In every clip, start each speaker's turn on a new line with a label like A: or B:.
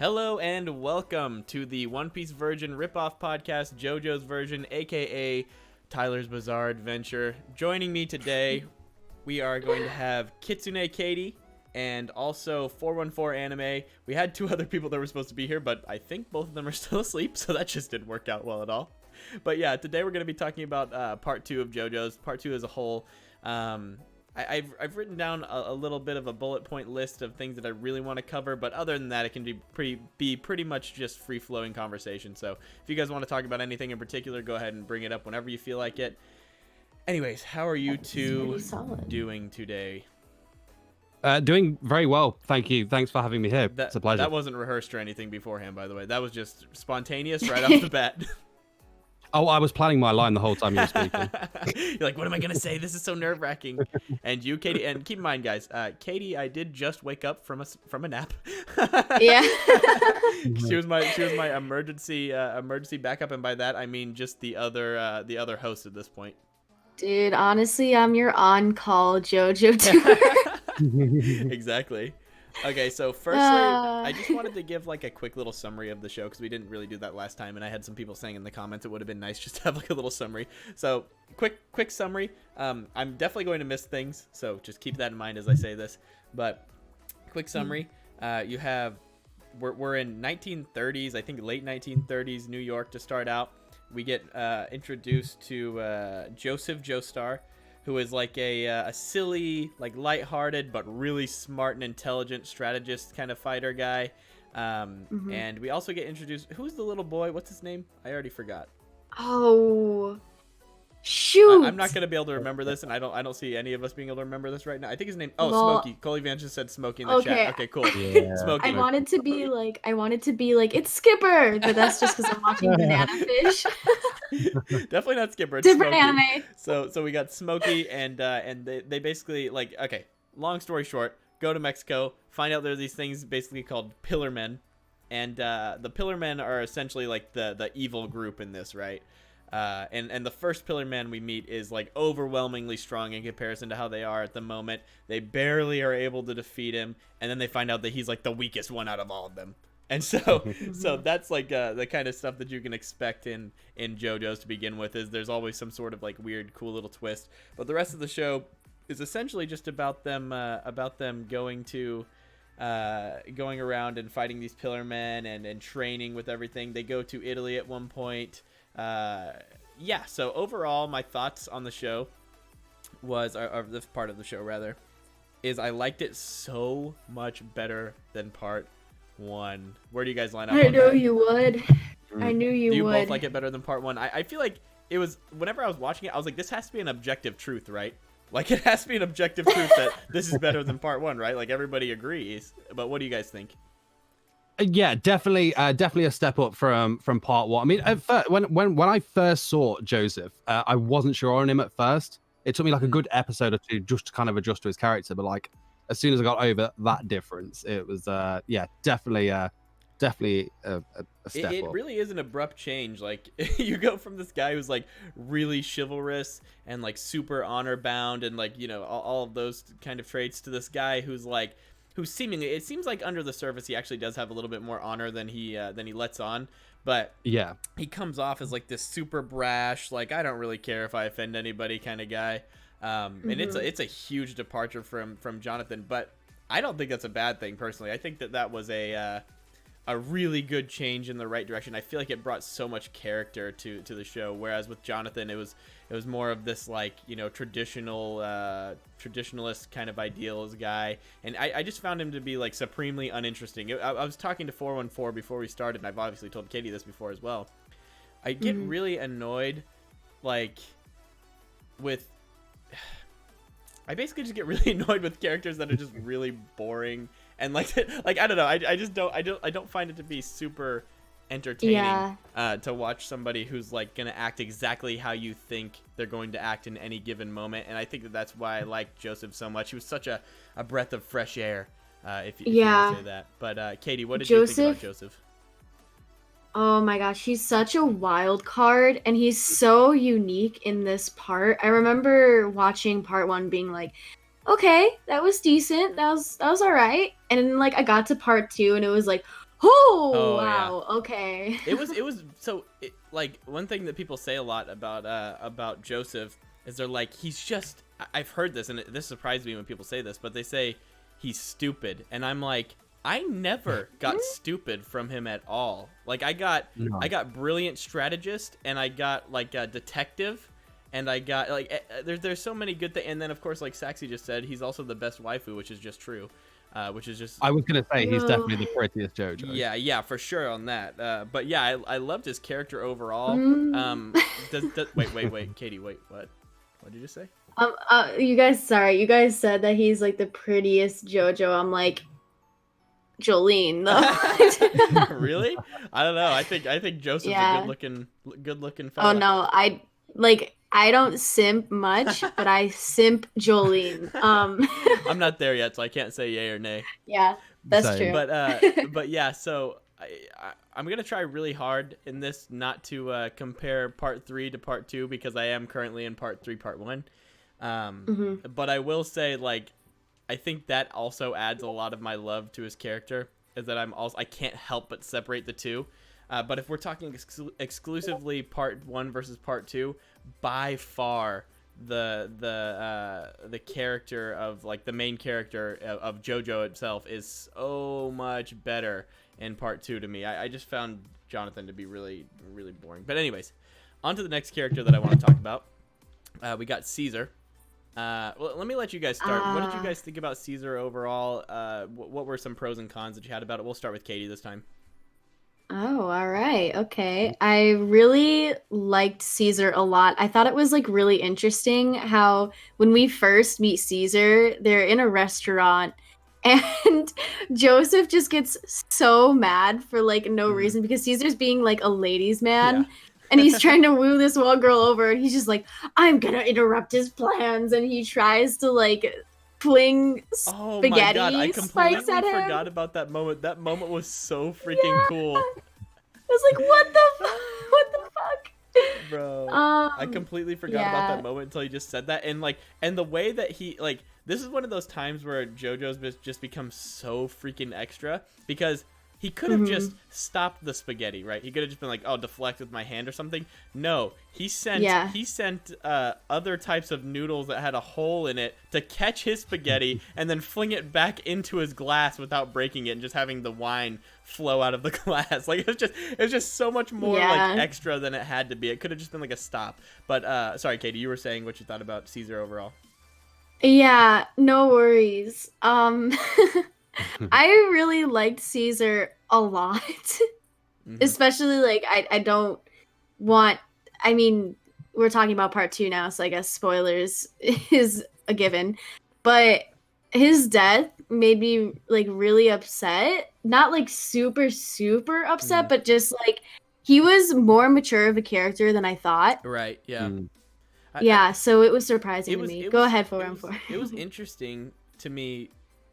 A: Hello and welcome to the One Piece Virgin ripoff podcast, Jojo's version, aka Tyler's Bizarre Adventure. Joining me today, we are going to have Kitsune Katie and also 414Anime. We had two other people that were supposed to be here, but I think both of them are still asleep, so that just didn't work out well at all. But yeah, today we're going to be talking about part 2 of Jojo's, part 2 as a whole. I've written down a little bit of a bullet point list of things that I really want to cover, but other than that, it can be pretty much just free-flowing conversation. So if you guys want to talk about anything in particular, go ahead and bring it up whenever you feel like it. Anyways, how are you two doing today?
B: Doing very well, thank you. Thanks for having me here. It's a pleasure.
A: That wasn't rehearsed or anything beforehand, by the way. That was just spontaneous right off the bat.
B: Oh, I was planning my line the whole time you were speaking.
A: You're like, what am I going to say? This is so nerve-wracking. And you, Katie, and keep in mind, guys, Katie, I did just wake up from a nap.
C: Yeah.
A: She was my emergency backup, and by that I mean just the other host at this point.
C: Dude, honestly, I'm your on-call Jojo tour.
A: Exactly. Okay, so firstly, I just wanted to give like a quick little summary of the show because we didn't really do that last time, and I had some people saying in the comments it would have been nice just to have like a little summary. So quick summary. I'm definitely going to miss things, so just keep that in mind as I say this. But quick summary. You have we're in 1930s, I think late 1930s New York to start out. We get introduced to Joseph Joestar, who is like a silly, like lighthearted, but really smart and intelligent strategist kind of fighter guy. And we also get introduced. Who's the little boy? What's his name? I already forgot.
C: Oh, shoot!
A: I'm not gonna be able to remember this, and I don't see any of us being able to remember this right now. I think his name. Oh, Smokey. Coley Van just said Smokey in the chat. Okay, cool.
B: Yeah.
A: Smokey.
C: I wanted to be like it's Skipper, but that's just because I'm watching Banana Fish.
A: Definitely not Skipper. It's
C: Different
A: Smokey.
C: anime.
A: So we got Smokey, and they basically like, okay. Long story short, go to Mexico, find out there are these things basically called Pillar Men, and the Pillar Men are essentially like the evil group in this, right? And the first Pillar Man we meet is like overwhelmingly strong in comparison to how they are at the moment. They barely are able to defeat him, and then they find out that he's like the weakest one out of all of them. And so that's like the kind of stuff that you can expect in JoJo's to begin with. Is there's always some sort of like weird, cool little twist. But the rest of the show is essentially just about them going around and fighting these Pillar Men and training with everything. They go to Italy at one point. Yeah, so overall my thoughts on the show was, or this part of the show rather, is I liked it so much better than part 1. Where do you guys line up?
C: I know you would. I knew you would.
A: Do you both like it better than part 1? I feel like it was, whenever I was watching it, I was like, this has to be an objective truth, right? Like, it has to be an objective truth that this is better than part 1, right? Like, everybody agrees. But what do you guys think?
B: Yeah, definitely a step up from part 1. I mean, at first, when I first saw Joseph, I wasn't sure on him at first. It took me like a good episode or two just to kind of adjust to his character, but like as soon as I got over that difference, it was definitely a step
A: It
B: up.
A: really is an abrupt change. Like, you go from this guy who's like really chivalrous and like super honor bound and like, you know, all of those kind of traits to this guy who's seemingly, it seems like under the surface he actually does have a little bit more honor than he lets on, but
B: yeah,
A: he comes off as like this super brash, like I don't really care if I offend anybody kind of guy. And it's a huge departure from Jonathan, but I don't think that's a bad thing personally. I think that was a really good change in the right direction. I feel like it brought so much character to the show, whereas with Jonathan it was more of this like, you know, traditionalist kind of ideals guy, and I just found him to be like supremely uninteresting. I was talking to 414 before we started, and I've obviously told Katie this before as well. I get really annoyed like with I basically just get really annoyed with characters that are just really boring and like I don't know, I just don't find it to be super entertaining to watch somebody who's like gonna act exactly how you think they're going to act in any given moment. And I think that's why I like Joseph so much. He was such a breath of fresh air, if you want to say that. But Katie, what did you think about Joseph?
C: Oh my gosh, he's such a wild card, and he's so unique in this part. I remember watching part 1 being like, okay, that was decent, that was all right. And then like I got to part 2 and it was like, Oh,
A: Oh yeah.
C: wow. Okay.
A: It was so like one thing that people say a lot about Joseph is they're like he's just I've heard this and this surprised me when people say this, but they say he's stupid, and I'm like I never got stupid from him at all. Like I got brilliant strategist, and I got like a detective, and I got like there's so many good things, and then of course like Saxy just said, he's also the best waifu, which is just true. Which is just
B: I was gonna say he's
C: No.
B: definitely the prettiest Jojo.
A: yeah, for sure on that. But yeah, I loved his character overall.
C: Mm.
A: Wait, Katie, wait, what did you just say?
C: You guys, sorry, you guys said that he's like the prettiest JoJo. I'm like, Jolene, though.
A: Really? I don't know. I think Joseph's
C: Yeah.
A: a good looking fella.
C: Oh no, I don't simp much, but I simp Jolene.
A: I'm not there yet, so I can't say yay or nay.
C: Yeah, that's
B: Same.
C: true.
A: But yeah, so I'm gonna try really hard in this not to compare part 3 to part 2, because I am currently in part 3, part 1. But I will say, like, I think that also adds a lot of my love to his character, is that I can't help but separate the two. But if we're talking exclusively part 1 versus part 2, by far the character of like the main character of Jojo itself is so much better in part 2 to me. I just found Jonathan to be really, really boring. But anyways, on to the next character that I want to talk about. We got Caesar. Well, let me let you guys start. What did you guys think about Caesar overall? What were some pros and cons that you had about it? We'll start with Katie this time.
C: Oh, all right. Okay. I really liked Caesar a lot. I thought it was like really interesting how when we first meet Caesar, they're in a restaurant and Joseph just gets so mad for like no reason because Caesar's being like a ladies' man.
A: Yeah.
C: And he's trying to woo this one girl over, and he's just like, I'm gonna interrupt his plans. And he tries to like fling
A: Oh my god, I
C: spaghetti spikes
A: completely
C: at him.
A: forgot about that moment. That moment was so freaking cool.
C: I was like, what the fuck? What the fuck?
A: Bro, I
C: Um,
A: completely forgot about
C: yeah.
A: that moment until you just said that, and the way that he like this is one of those times where JoJo's just becomes so freaking extra, because he could have just stopped the spaghetti, right? He could have just been like, "Oh, deflect with my hand or something." No, he sent other types of noodles that had a hole in it to catch his spaghetti and then fling it back into his glass without breaking it and just having the wine flow out of the glass. Like it was just so much more like extra than it had to be. It could have just been like a stop. But sorry, Katie, you were saying what you thought about Caesar overall.
C: Yeah, no worries. I really liked Caesar a lot. Especially like I don't want I mean, we're talking about part 2 now, so I guess spoilers is a given. But his death made me like really upset. Not like super upset, but just like he was more mature of a character than I thought.
A: Right, yeah.
C: Yeah, so it was surprising to me. Go ahead, 414.
A: It was interesting to me.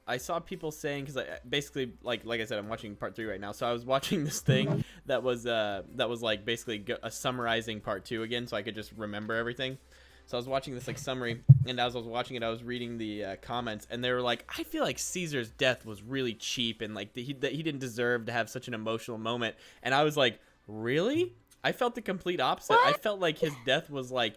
A: I saw people saying, because basically, like I said, I'm watching part 3 right now. So I was watching this thing that was like basically summarizing part 2 again, so I could just remember everything. So I was watching this like summary, and as I was watching it, I was reading the comments, and they were like, I feel like Caesar's death was really cheap, and like that he didn't deserve to have such an emotional moment. And I was like, really? I felt the complete opposite.
C: What?
A: I felt like his death was like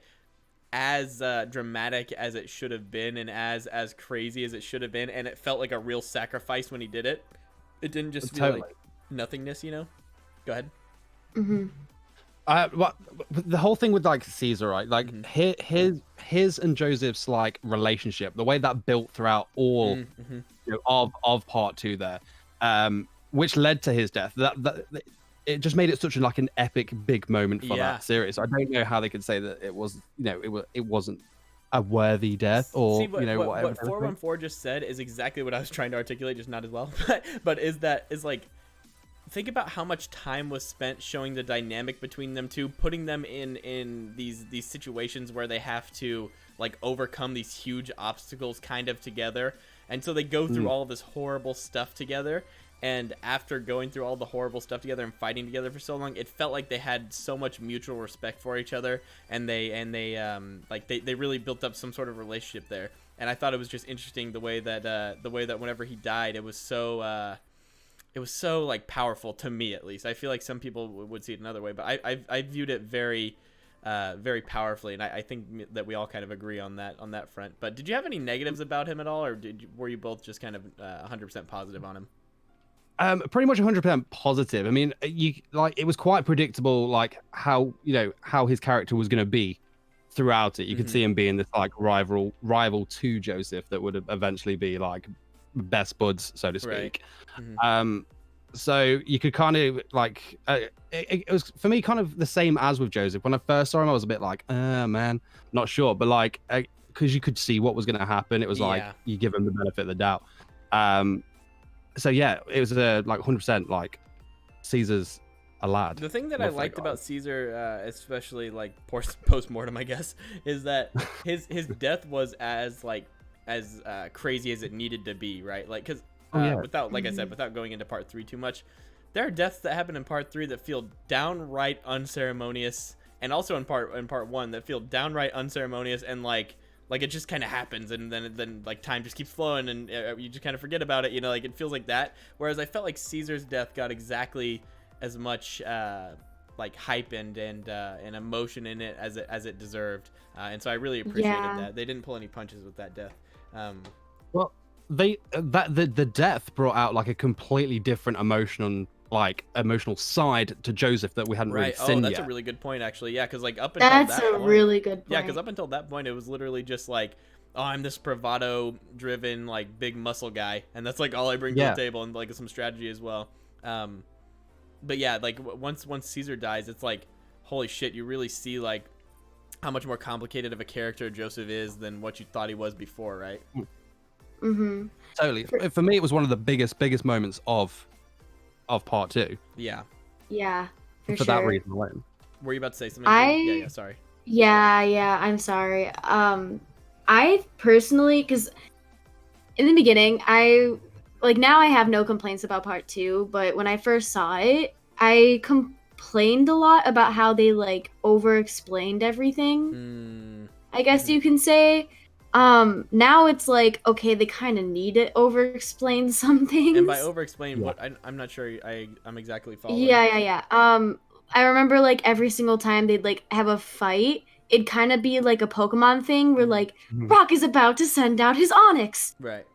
A: as dramatic as it should have been, and as crazy as it should have been, and it felt like a real sacrifice when he did it. It didn't just feel like nothingness, you know? Go ahead.
B: The whole thing with like Caesar, right? Like his and Joseph's like relationship, the way that built throughout all you know, of part 2 there, which led to his death. That it just made it such like an epic big moment for that series. I don't know how they could say that it was, you know, it wasn't a worthy death, or
A: see,
B: you know, whatever.
A: What 414 just said is exactly what I was trying to articulate, just not as well. But is like, think about how much time was spent showing the dynamic between them two, putting them in these situations where they have to like overcome these huge obstacles kind of together, and so they go through all of this horrible stuff together. And after going through all the horrible stuff together and fighting together for so long, it felt like they had so much mutual respect for each other, and they really built up some sort of relationship there. And I thought it was just interesting the way that whenever he died, it was so it was so like powerful to me, at least. I feel like some people would see it another way, but I viewed it very very powerfully, and I think that we all kind of agree on that front. But did you have any negatives about him at all, or were you both just kind of 100% positive on him?
B: Pretty much 100% positive. I mean, it was quite predictable, like how his character was going to be throughout it. You could see him being this like rival to Joseph that would eventually be like best buds, so to speak. Right. So you could kind of like it was for me kind of the same as with Joseph. When I first saw him, I was a bit like, man, not sure, but like because you could see what was going to happen, it was like you give him the benefit of the doubt. So yeah, it was like 100% like Caesar's a lad.
A: The thing that I liked about Caesar, especially like post-mortem, I guess, is that his death was as crazy as it needed to be, right? Like, because without, like I said, without going into part 3 too much, there are deaths that happen in part 3 that feel downright unceremonious, and also in part 1 that feel downright unceremonious, and like it just kind of happens, and then like time just keeps flowing, and you just kind of forget about it, like it feels like that. Whereas I felt like Caesar's death got exactly as much like hype and emotion in it as it deserved, and so I really appreciated that. They didn't pull any punches with that death.
B: Well, the death brought out like a completely different emotional side to Joseph that we hadn't really seen yet.
A: That's a really good point, actually. Yeah, because like up until that point,
C: really good point.
A: Yeah, because up until that point, it was literally just like, oh, I'm this bravado-driven like big muscle guy, and that's like all I bring to the table, and like some strategy as well. But yeah, like once Caesar dies, it's like, holy shit, you really see like how much more complicated of a character Joseph is than what you thought he was before, right?
C: Mm-hmm.
B: Totally. For me, it was one of the biggest moments of part 2.
A: Yeah.
C: Yeah.
B: For that reason alone.
A: Were you about to say something? Sorry.
C: Yeah, I'm sorry. I personally, because in the beginning, now I have no complaints about part 2, but when I first saw it, I complained a lot about how they like over-explained everything. I guess you can say. Now it's like, okay, they kind of need to over-explain some things.
A: And by over-explain, what I'm not sure I'm exactly following.
C: Yeah. I remember like every single time they'd like have a fight, it'd kind of be like a Pokemon thing where like Rock is about to send out his Onix.
A: Right.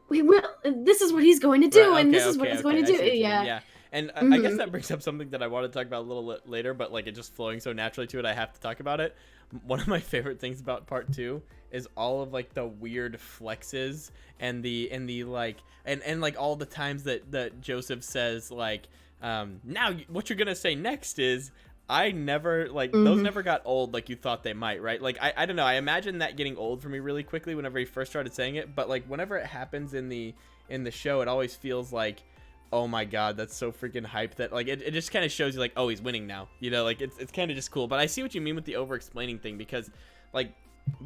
C: This is what he's going to do, and this is what he's going to do.
A: Yeah. And I guess that brings up something that I want to talk about a little later, but like it just flowing so naturally to it, I have to talk about it. One of my favorite things about part 2 is all of like the weird flexes and the like and like all the times that Joseph says like now what you're gonna say next is I never like those never got old like you thought they might, right? Like I don't know, I imagine that getting old for me really quickly whenever he first started saying it, but like whenever it happens in the show, it always feels like, oh my god, that's so freaking hype that like it just kind of shows you like, oh, he's winning now, like it's kind of just cool. But I see what you mean with the over explaining thing, because like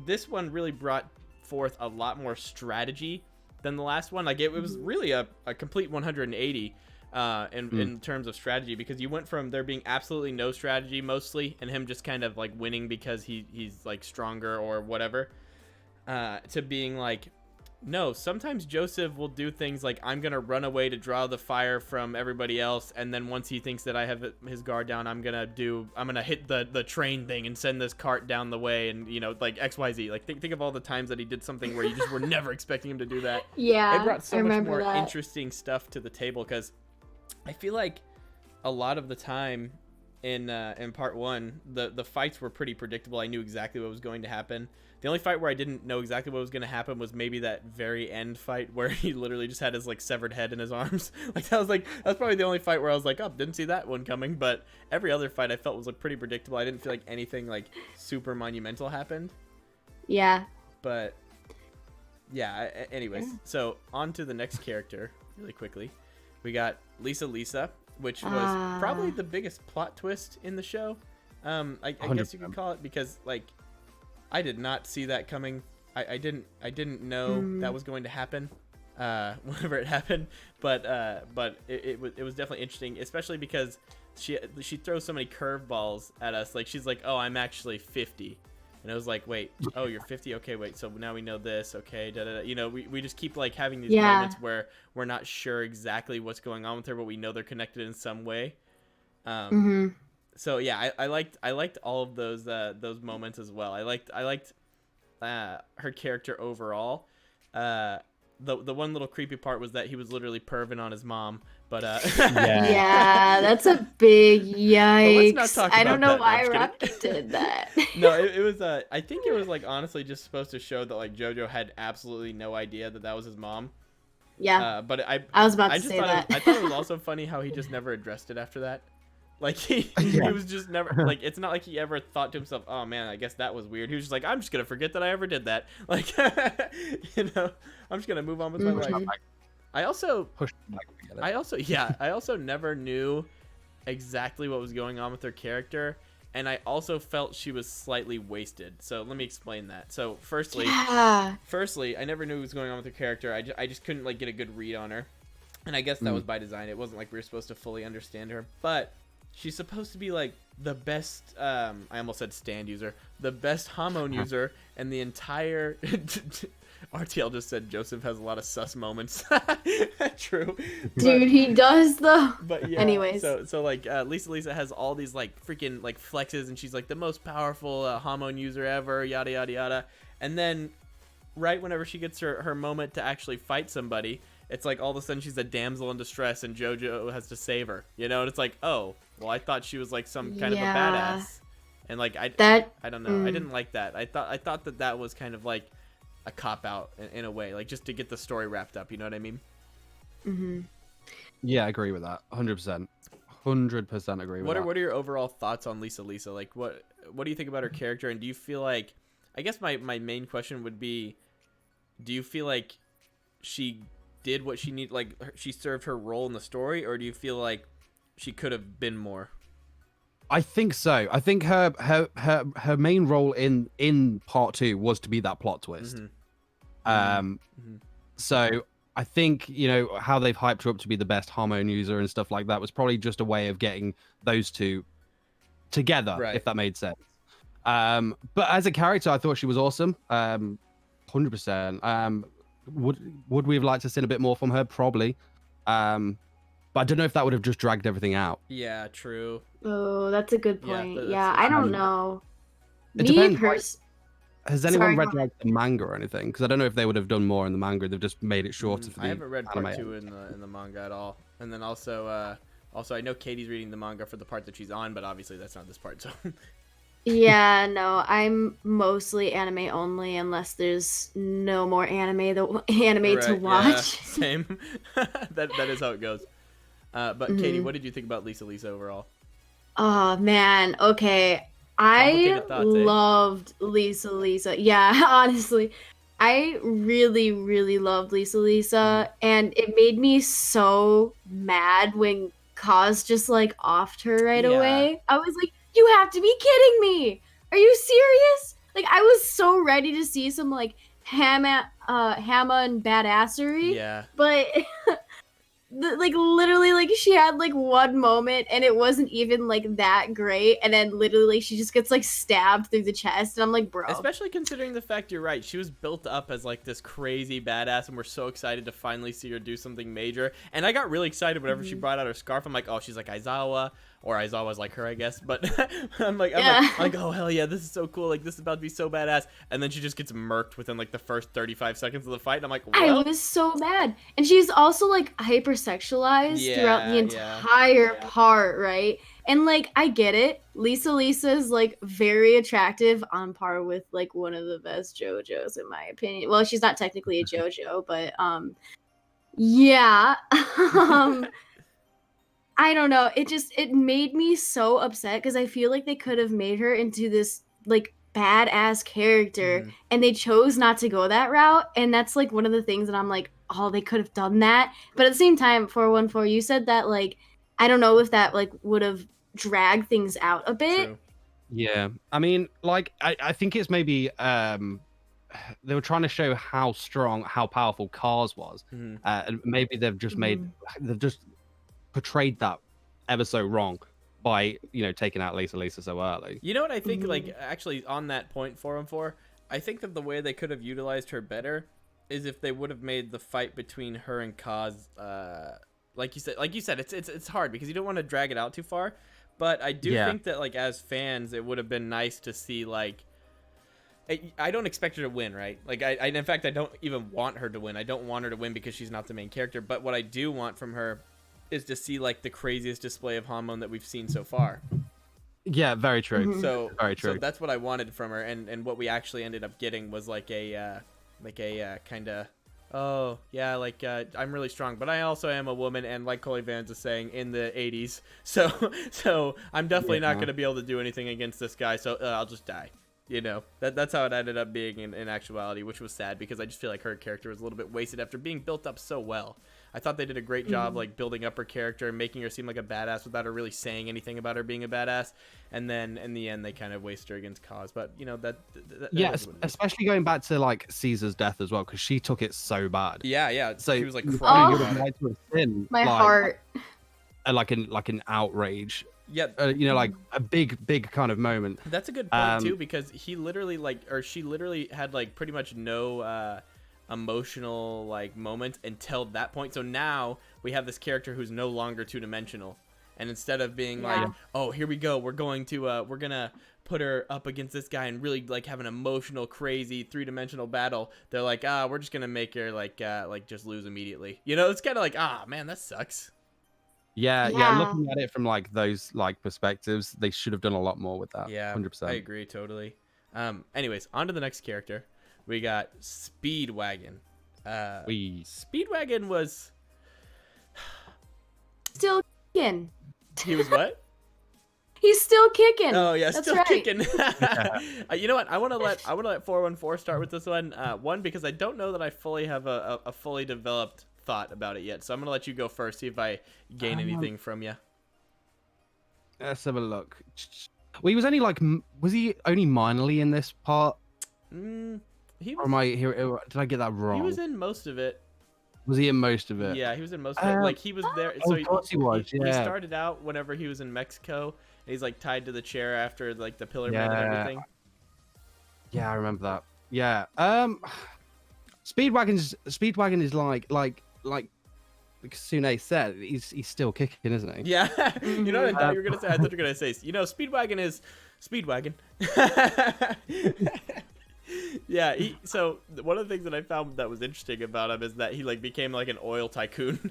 A: this one really brought forth a lot more strategy than the last one. Like it was really a complete 180 in terms of strategy, because you went from there being absolutely no strategy mostly and him just kind of like winning because he's like stronger or whatever, to being like, no, sometimes Joseph will do things like, I'm gonna run away to draw the fire from everybody else, and then once he thinks that I have his guard down, I'm gonna hit the train thing and send this cart down the way, and like XYZ. Like think of all the times that he did something where you just were never expecting him to do that.
C: Yeah,
A: it brought so much more
C: that.
A: interesting stuff to the table, because I feel like a lot of the time in part 1, the fights were pretty predictable. I knew exactly what was going to happen. The only fight where I didn't know exactly what was going to happen was maybe that very end fight where he literally just had his like severed head in his arms. Like that's probably the only fight where I was like, oh, didn't see that one coming. But every other fight I felt was like pretty predictable. I didn't feel like anything like super monumental happened.
C: Yeah.
A: But yeah, anyways, so on to the next character really quickly. We got Lisa, which was probably the biggest plot twist in the show. I guess you could call it, because like I did not see that coming. I didn't know that was going to happen whenever it happened. But it was definitely interesting, especially because she throws so many curveballs at us. Like she's like, oh, I'm actually 50. And it was like, wait, oh, you're 50? Okay, wait, so now we know this. Okay, da-da-da. You know, we just keep like having these moments where we're not sure exactly what's going on with her, but we know they're connected in some way. So yeah, I liked all of those moments as well. I liked her character overall. The one little creepy part was that he was literally perving on his mom, but
C: yeah, that's a big yikes.
A: Let's not talk
C: I
A: about
C: don't know
A: that.
C: why
A: No,
C: Rocket did that.
A: No, it was I think it was like honestly just supposed to show that like Jojo had absolutely no idea that was his mom.
C: Yeah,
A: but I
C: was about to say that.
A: I thought it was also funny how he just never addressed it after that. Like he was just never like, it's not like he ever thought to himself, oh man, I guess that was weird. He was just like, I'm just gonna forget that I ever did that. Like, you know, I'm just gonna move on with my life. I also never knew exactly what was going on with her character, and I also felt she was slightly wasted. So let me explain that. So firstly, I never knew what was going on with her character. I just couldn't like get a good read on her, and I guess that was by design. It wasn't like we were supposed to fully understand her, but she's supposed to be like the best, I almost said stand user, the best hormone user, and the entire RTL just said Joseph has a lot of sus moments. True.
C: Dude, he does though.
A: But yeah.
C: Anyways.
A: So like Lisa has all these like freaking like flexes, and she's like the most powerful hormone user ever, yada yada yada. And then right whenever she gets her moment to actually fight somebody, it's like all of a sudden she's a damsel in distress and Jojo has to save her. You know, and it's like, oh, well, I thought she was like some kind of a badass. And like I don't know. I didn't like that. I thought that was kind of like a cop out in a way, like just to get the story wrapped up. You know what I mean?
B: Yeah, I agree with that. 100%. 100% agree with that.
A: What are your overall thoughts on Lisa? Like what do you think about her character, and do you feel like, I guess my main question would be, do you feel like she did what she needed, like she served her role in the story, or do you feel like she could have been more?
B: I think so. I think her main role in part 2 was to be that plot twist. So I think, you know, how they've hyped her up to be the best hormone user and stuff like that was probably just a way of getting those two together,
A: right,
B: if that made sense. But as a character, I thought she was awesome. 100%. Would we have liked to see a bit more from her? Probably. But I don't know if that would have just dragged everything out.
A: Yeah, true.
C: Oh, that's a good point.
A: Yeah,
C: I don't know.
B: It depends. Has anyone read like the manga or anything? Because I don't know if they would have done more in the manga. They've just made it shorter for the
A: I haven't read
B: anime.
A: part 2 in the manga at all. And then also I know Katie's reading the manga for the part that she's on, but obviously that's not this part. So
C: yeah, no, I'm mostly anime only unless there's no more anime to watch.
A: Yeah, same. that is how it goes. But Katie, what did you think about Lisa overall?
C: Oh man, okay. I loved Lisa. Yeah, honestly. I really, really loved Lisa, and it made me so mad when Kaz just like offed her right away. I was like, you have to be kidding me! Are you serious? Like, I was so ready to see some like Hama and badassery.
A: Yeah.
C: But like literally, like she had like one moment and it wasn't even like that great, and then literally she just gets like stabbed through the chest, and I'm like, bro.
A: Especially considering the fact, you're right, she was built up as like this crazy badass, and we're so excited to finally see her do something major. And I got really excited whenever she brought out her scarf. I'm like, oh, she's like Aizawa, or Aizawa's like her, I guess. But I'm like, oh hell yeah, this is so cool. Like, this is about to be so badass. And then she just gets murked within like the first 35 seconds of the fight. And I'm like, well,
C: I was so mad. And she's also like hypersexualized throughout the entire part, right? And like, I get it. Lisa is like very attractive, on par with like one of the best Jojos in my opinion. Well, she's not technically a Jojo, but yeah. I don't know. It made me so upset because I feel like they could have made her into this like badass character, and they chose not to go that route. And that's like one of the things that I'm like, oh, they could have done that. But at the same time, 414, you said that like, I don't know if that like would have dragged things out a bit.
A: True.
B: Yeah, I mean, like I think it's maybe they were trying to show how strong, how powerful Kaz was, and maybe they've just they've just portrayed that ever so wrong. by taking out Lisa so early.
A: You know what I think? Like, actually, on that point, 414, I think that the way they could have utilized her better is if they would have made the fight between her and Kaz, like you said, it's hard because you don't want to drag it out too far. But I do think that, like, as fans, it would have been nice to see, like, I don't expect her to win, right? Like, in fact, I don't even want her to win. I don't want her to win because she's not the main character. But what I do want from her is to see, like, the craziest display of hormone that we've seen so far.
B: Yeah, very true.
A: So
B: very true.
A: So that's what I wanted from her, and what we actually ended up getting was like a kind of, oh yeah, like I'm really strong, but I also am a woman, and like Coley Vans is saying, in the 80s. So I'm definitely not going to be able to do anything against this guy. So I'll just die. That's how it ended up being in actuality, which was sad because I just feel like her character was a little bit wasted after being built up so well. I thought they did a great job, like, building up her character and making her seem like a badass without her really saying anything about her being a badass. And then in the end, they kind of wasted her against Cause. But that
B: especially going back to, like, Caesar's death as well, because she took it so bad.
A: Yeah.
B: So
A: she was like crying
B: about it.
C: My heart.
B: Like an outrage.
A: Yeah,
B: like a big kind of moment.
A: That's a good point too, because she literally had, like, pretty much no emotional, like, moment until that point. So now we have this character who's no longer two-dimensional, and instead of being like, oh, here we go, we're gonna put her up against this guy and really, like, have an emotional, crazy three-dimensional battle, they're like, we're just gonna make her like just lose immediately. It's kind of like, man, that sucks.
B: Yeah. Looking at it from, like, those, like, perspectives, they should have done a lot more with that.
A: Yeah,
B: 100%.
A: I agree totally. Anyways, on to the next character. We got Speedwagon. Speedwagon was
C: still kicking.
A: He was what?
C: He's still kicking.
A: Oh yeah,
C: that's
A: still
C: right.
A: kicking. You know what? I want to let 414 start with this one. One, because I don't know that I fully have a fully developed thought about it yet. So I'm gonna let you go first. See if I gain anything from you.
B: Let's have a look. Well, was he only minorly in this part?
A: He was,
B: or am I here? Did I get that wrong?
A: He was in most of it.
B: Was he in most of it?
A: Yeah, he was in most of it. Like, he was there. So
B: of course he was.
A: He started out whenever he was in Mexico. And he's, like, tied to the chair after, like, the Pillar Man and everything.
B: Yeah, I remember that. Yeah. Speedwagon is like Kitsune said, he's still kicking, isn't he?
A: Yeah. You know what I thought you were gonna say? I thought you were gonna say, Speedwagon is Speedwagon. Yeah, so one of the things that I found that was interesting about him is that he, like, became like an oil tycoon.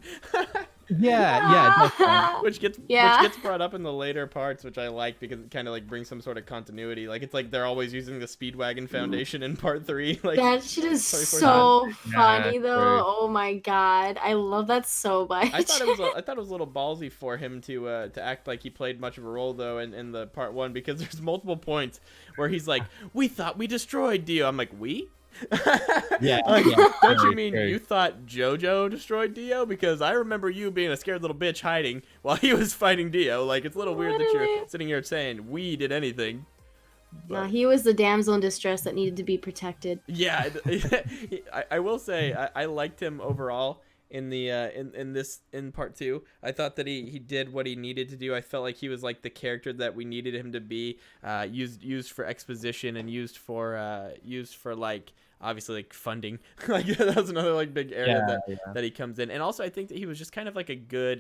B: Yeah,
A: which gets brought up in the later parts, which I like because it kind of, like, brings some sort of continuity. Like, it's like they're always using the Speedwagon Foundation in part 3. Like,
C: that shit is so funny though. Oh my god, I love that so much.
A: I thought it was a little ballsy for him to act like he played much of a role though in the part 1, because there's multiple points where he's like, "We thought we destroyed Dio." I'm like, "We?" Don't you mean you thought Jojo destroyed Dio? Because I remember you being a scared little bitch hiding while he was fighting Dio. Like, it's a little weird that you're sitting here saying we did anything.
C: But... No, he was the damsel in distress that needed to be protected.
A: Yeah, I will say I liked him overall in the in part 2. I thought that he did what he needed to do. I felt like he was, like, the character that we needed him to be, used for exposition and used for like, obviously, like, funding. Like, that was another, like, big area that he comes in. And also I think that he was just kind of like a good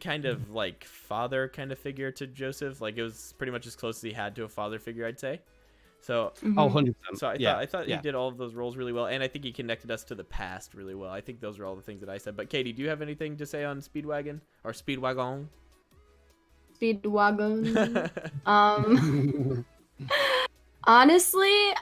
A: kind of, like, father kind of figure to Joseph. Like, it was pretty much as close as he had to a father figure, I'd say. So
B: 100%.
A: So I thought he did all of those roles really well, and I think he connected us to the past really well. I think those are all the things that I said. But Katie, do you have anything to say on Speedwagon or Speedwagon?
C: Speedwagon. Honestly,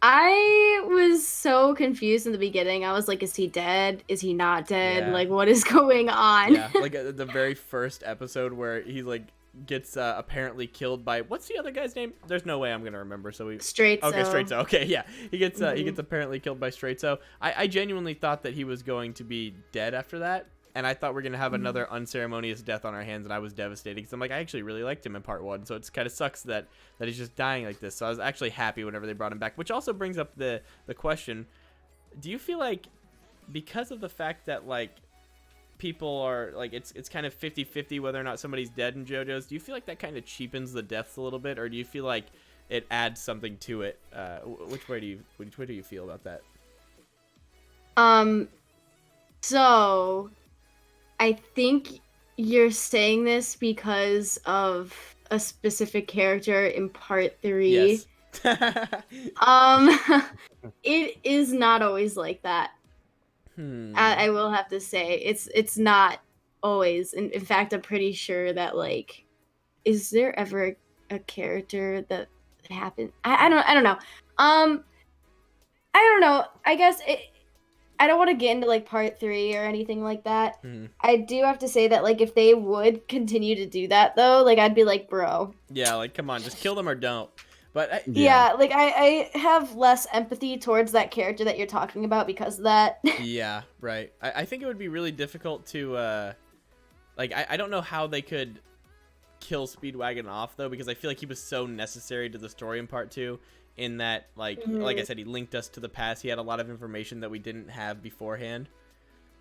C: I was so confused in the beginning. I was like, is he dead? Is he not dead?
A: Yeah.
C: Like, what is going on?
A: Yeah, like the very first episode where he, like, gets apparently killed by, what's the other guy's name? There's no way I'm gonna remember. So we
C: Straight.
A: Okay, yeah, he gets apparently killed by Straight. So I genuinely thought that he was going to be dead after that, and I thought we're gonna have another unceremonious death on our hands, and I was devastated because I'm like, I actually really liked him in part 1, so it's kind of sucks that he's just dying like this. So I was actually happy whenever they brought him back, which also brings up the question: do you feel like, because of the fact that, like, people are like it's kind of 50-50 whether or not somebody's dead in JoJo's, do you feel like that kind of cheapens the deaths a little bit, or do you feel like it adds something to it? Which way do you feel about that?
C: So I think you're saying this because of a specific character in part 3.
A: Yes.
C: It is not always like that. I will have to say it's not always. In fact, I'm pretty sure that like, is there ever a character that happened? I don't know. I don't know. I guess I don't want to get into like part 3 or anything like that. I do have to say that like if they would continue to do that though, like I'd be like, bro.
A: Yeah, like come on, just kill them or don't. But
C: yeah, like I have less empathy towards that character that you're talking about because of that.
A: Yeah, right. I think it would be really difficult to like I don't know how they could kill Speedwagon off though, because I feel like he was so necessary to the story in part 2, in that like I said, he linked us to the past. He had a lot of information that we didn't have beforehand,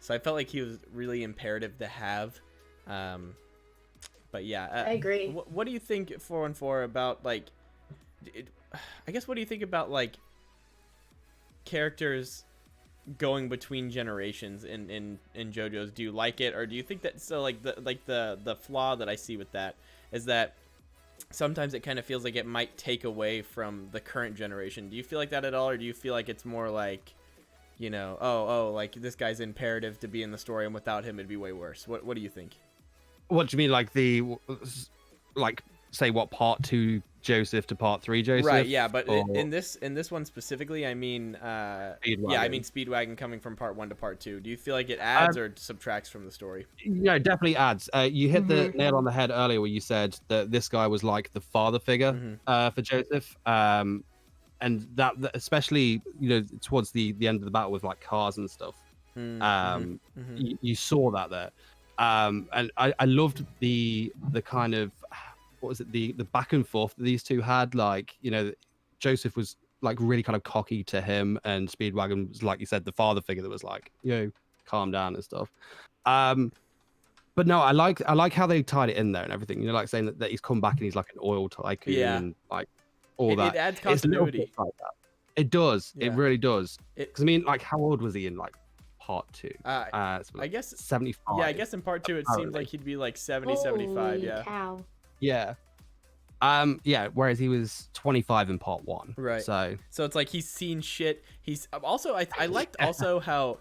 A: so I felt like he was really imperative to have. But yeah,
C: I agree.
A: What do you think, 414, about like I guess what do you think about like characters going between generations in JoJo's? Do you like it, or do you think that the flaw that I see with that is that sometimes it kind of feels like it might take away from the current generation? Do you feel like that at all, or do you feel like it's more like, you know, oh like this guy's imperative to be in the story and without him it'd be way worse? What do you think?
B: What do you mean, like say what part 2 Joseph to part 3 Joseph?
A: Right, yeah, but in this one specifically, I mean,
B: Speedwagon.
A: yeah, I mean Speedwagon coming from part 1 to part 2. Do you feel like it adds or subtracts from the story?
B: Yeah, it definitely adds. You hit the nail on the head earlier where you said that this guy was like the father figure for Joseph, and that especially, you know, towards the end of the battle with like cars and stuff. You saw that there, and I loved the kind of, what was it, the back and forth that these two had. Like, you know, Joseph was like really kind of cocky to him, and Speedwagon was, like you said, the father figure that was like, yo, calm down and stuff. But no, I like how they tied it in there and everything. You know, like saying that he's come back and he's like an oil tycoon and like all that.
A: It adds continuity.
B: Like that. It does.
A: Yeah.
B: It really does. Because I mean, like, how old was he in like part 2?
A: I guess
B: 75.
A: Yeah, I guess in part 2 it seemed like he'd be like 70, 75. Yeah.
C: Cow.
B: Yeah. Yeah, whereas he was 25 in part 1.
A: Right. So it's like he's seen shit. He's also I liked also how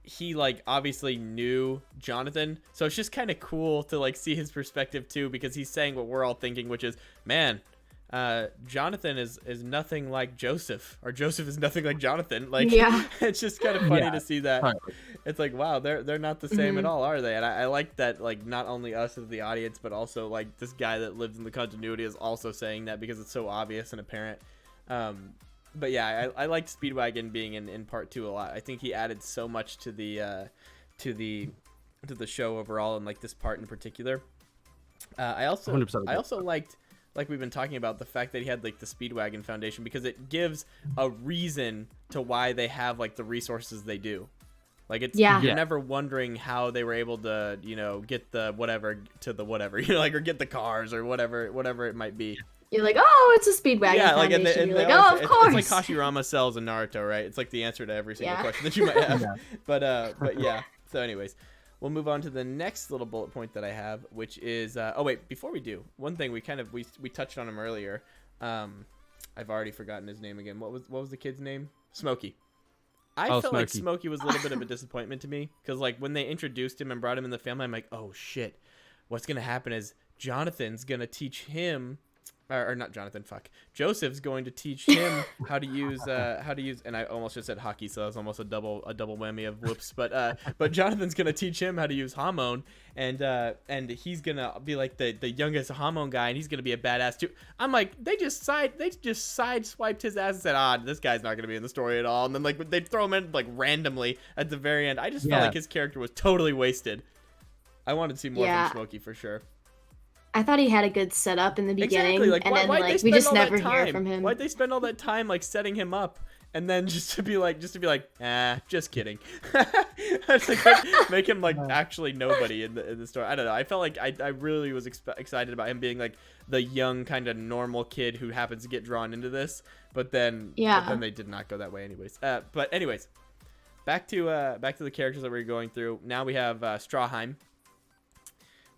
A: he like obviously knew Jonathan. So it's just kind of cool to like see his perspective too, because he's saying what we're all thinking, which is, man, Jonathan is nothing like Joseph, or Joseph is nothing like Jonathan. Like,
C: yeah.
A: It's just kind of funny to see that.
B: Totally.
A: It's like, wow, they're not the same at all, are they? And I like that, like, not only us as the audience, but also like this guy that lives in the continuity is also saying that, because it's so obvious and apparent. But yeah, I liked Speedwagon being in part 2 a lot. I think he added so much to the show overall, and like this part in particular. I also liked, like we've been talking about, the fact that he had like the Speedwagon Foundation, because it gives a reason to why they have like the resources they do. Like, it's you're never wondering how they were able to, you know, get the whatever to the whatever, you know, like, or get the cars or whatever it might be.
C: You're like, oh, it's a Speedwagon Foundation.
A: Like, and
C: you're like, oh, of course.
A: It's like Hashirama cells in Naruto, right? It's like the answer to every single question that you might have. But yeah. So anyways, we'll move on to the next little bullet point that I have, which is oh wait, before we do, one thing we touched on him earlier. I've already forgotten his name again. What was the kid's name? Smokey. I felt like Smokey was a little bit of a disappointment to me, because like when they introduced him and brought him in the family, I'm like, oh shit, what's gonna happen is Jonathan's gonna teach him, or not Jonathan, Joseph's going to teach him how to use, and I almost just said hockey, so that was almost a double whammy of whoops. But Jonathan's gonna teach him how to use Hamon, and he's gonna be like the youngest Hamon guy, and he's gonna be a badass too. I'm like, they just sideswiped his ass and said, this guy's not gonna be in the story at all, and then like they throw him in like randomly at the very end. I just felt like his character was totally wasted. I wanted to see more from Smokey for sure.
C: I thought he had a good setup in the beginning,
A: exactly. Like,
C: and then like we just never hear from him.
A: Why'd they spend all that time like setting him up and then just to be like, just kidding. Make him like actually nobody in the story. I don't know. I felt like I really was excited about him being like the young kind of normal kid who happens to get drawn into this, but then they did not go that way anyways. But anyways, back to the characters that we're going through. Now we have Strawheim,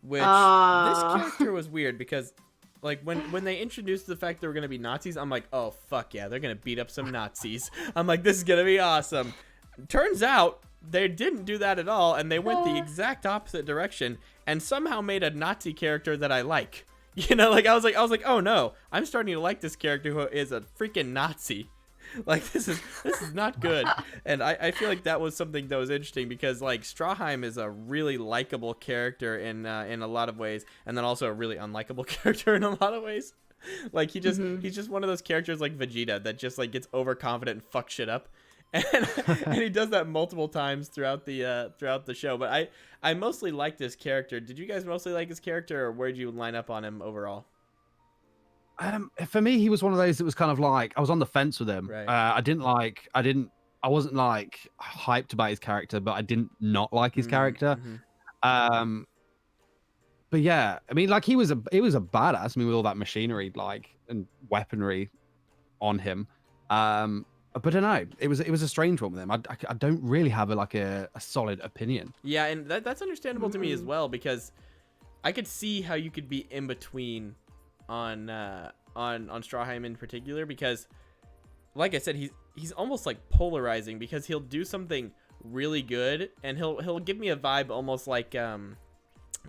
A: which this character was weird because like when they introduced the fact they were gonna be Nazis, I'm like, oh fuck yeah, they're gonna beat up some Nazis. I'm like, this is gonna be awesome. Turns out they didn't do that at all, and they went the exact opposite direction and somehow made a Nazi character that I like. You know, like I was like, oh no, I'm starting to like this character who is a freaking Nazi. Like this is not good. And I feel like that was something that was interesting because like Strawheim is a really likable character in a lot of ways, and then also a really unlikable character in a lot of ways. Like he's just one of those characters like Vegeta that just like gets overconfident and fucks shit up. And he does that multiple times throughout the show. But I mostly like this character. Did you guys mostly like his character, or where'd you line up on him overall?
B: For me, he was one of those that was kind of like I was on the fence with him.
A: Right.
B: I wasn't like hyped about his character, but I didn't not like his character. But yeah, I mean, like he was a badass. I mean, with all that machinery like and weaponry on him. But I don't know. It was a strange one with him. I don't really have a solid opinion.
A: Yeah, and that's understandable to me as well because I could see how you could be in between on Strawheim in particular because, like I said, he's almost like polarizing because he'll do something really good and he'll give me a vibe almost like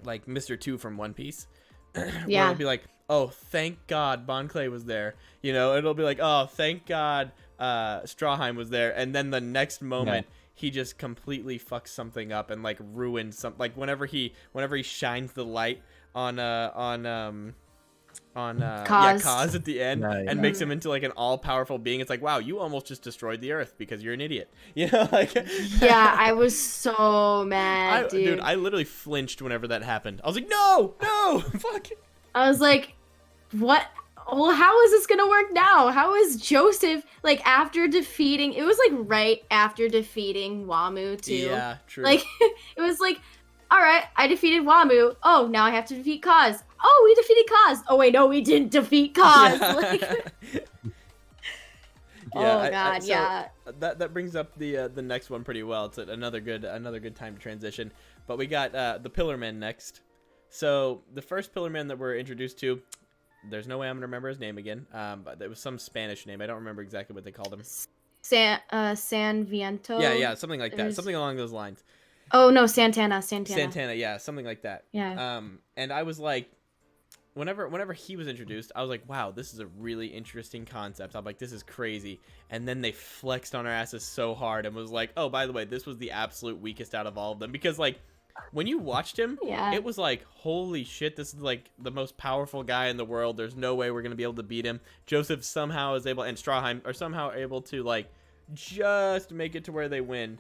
A: Mr. 2 from One Piece. Where it'll be like, oh, thank God Bon Clay was there. You know, it'll be like, oh, thank God Strawheim was there, and then the next moment he just completely fucks something up and like ruins some. Like whenever he shines the light on Kaz at the end and makes him into like an all-powerful being. It's like, wow, you almost just destroyed the earth because you're an idiot. You know, like
C: yeah, I was so mad, dude.
A: I literally flinched whenever that happened. I was like, no, fuck.
C: I was like, what? Well, how is this gonna work now? How is Joseph like after defeating? It was like right after defeating Wamu too.
A: Yeah, true.
C: Like it was like, all right, I defeated Wamu. Oh, now I have to defeat Kaz. Oh, we defeated Kaz. Oh wait, no, we didn't defeat Kaz.
A: Yeah.
C: Like,
A: yeah,
C: God, yeah.
A: That brings up the next one pretty well. It's another good time to transition. But we got the Pillarman next. So the first Pillarman that we're introduced to, there's no way I'm gonna remember his name again. But it was some Spanish name. I don't remember exactly what they called him.
C: San Viento.
A: Yeah, something like that. Something along those lines.
C: Oh no, Santana,
A: yeah, something like that.
C: Yeah.
A: And I was like, whenever he was introduced, I was like, wow, this is a really interesting concept. I'm like, this is crazy. And then they flexed on our asses so hard and was like, oh, by the way, this was the absolute weakest out of all of them. Because like, when you watched him, it was like, holy shit, this is like the most powerful guy in the world. There's no way we're going to be able to beat him. Joseph somehow is able, and Strawheim are somehow able to like just make it to where they win.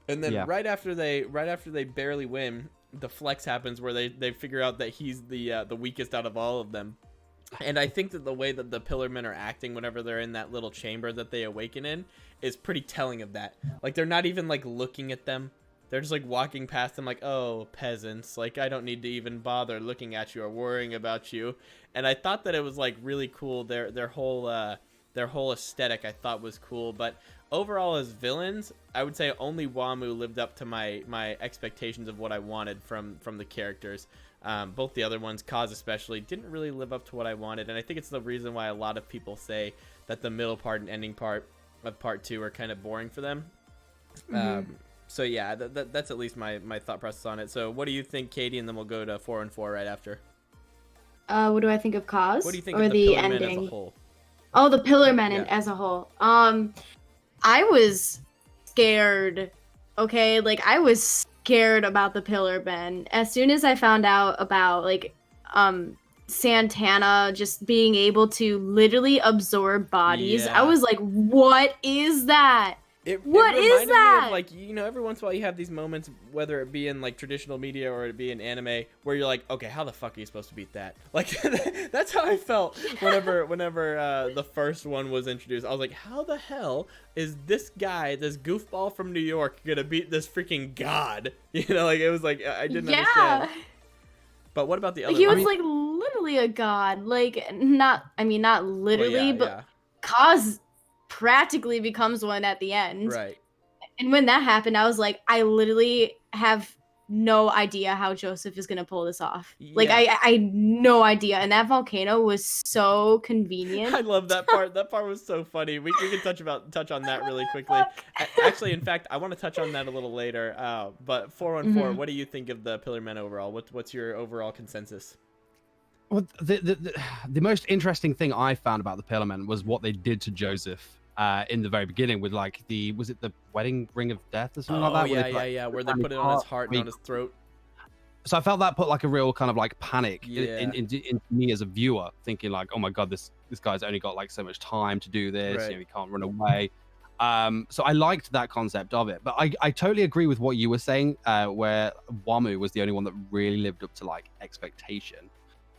A: And then right after they barely win, the flex happens where they figure out that he's the weakest out of all of them. And I think that the way that the Pillarmen are acting whenever they're in that little chamber that they awaken in is pretty telling of that. Like, they're not even like looking at them. They're just like walking past them like, oh, peasants, like I don't need to even bother looking at you or worrying about you. And I thought that it was like really cool. Their whole aesthetic I thought was cool. But overall as villains, I would say only Wamu lived up to my expectations of what I wanted from the characters. Both the other ones, Kaz especially, didn't really live up to what I wanted. And I think it's the reason why a lot of people say that the middle part and ending part of part 2 are kind of boring for them. So yeah, that's at least my thought process on it. So what do you think, Katie? And then we'll go to 4 and 4 right after.
C: What do I think of Kaz?
A: What do you think of the ending as a whole?
C: Oh, the Pillarmen as a whole. I was scared. Okay, like I was scared about the Pillarmen. As soon as I found out about like Santana just being able to literally absorb bodies, I was like, what is that? What is
A: reminded me
C: that?
A: of, like, you know, every once in a while you have these moments, whether it be in like traditional media or it be in anime, where you're like, okay, how the fuck are you supposed to beat that? Like, that's how I felt whenever the first one was introduced. I was like, how the hell is this guy, this goofball from New York, gonna beat this freaking god? You know, like, it was like, I didn't understand. But what about the other
C: He
A: one?
C: was like literally a god. Like, not literally,
A: Well,
C: but
A: yeah.
C: Kaz practically becomes one at the end.
A: Right.
C: And when that happened, I was like, I literally have no idea how Joseph is gonna pull this off. Like,
A: Yeah.
C: I no idea. And that volcano was so convenient.
A: I love that part. That part was so funny. We can touch on that really quickly. Actually, in fact, I want to touch on that a little later. But 414, what do you think of the Pillar Men overall? What's your overall consensus?
B: Well, the most interesting thing I found about the Pillar Men was what they did to Joseph in the very beginning with like was it the wedding ring of death or something like that?
A: Yeah. Where they put it on his heart and on his throat.
B: So I felt that put like a real kind of like panic
A: Yeah.
B: in me as a viewer, thinking like, oh my god, this guy's only got like so much time to do this.
A: Right.
B: You know, he can't run away. So I liked that concept of it, but I totally agree with what you were saying, where Wamu was the only one that really lived up to like expectation.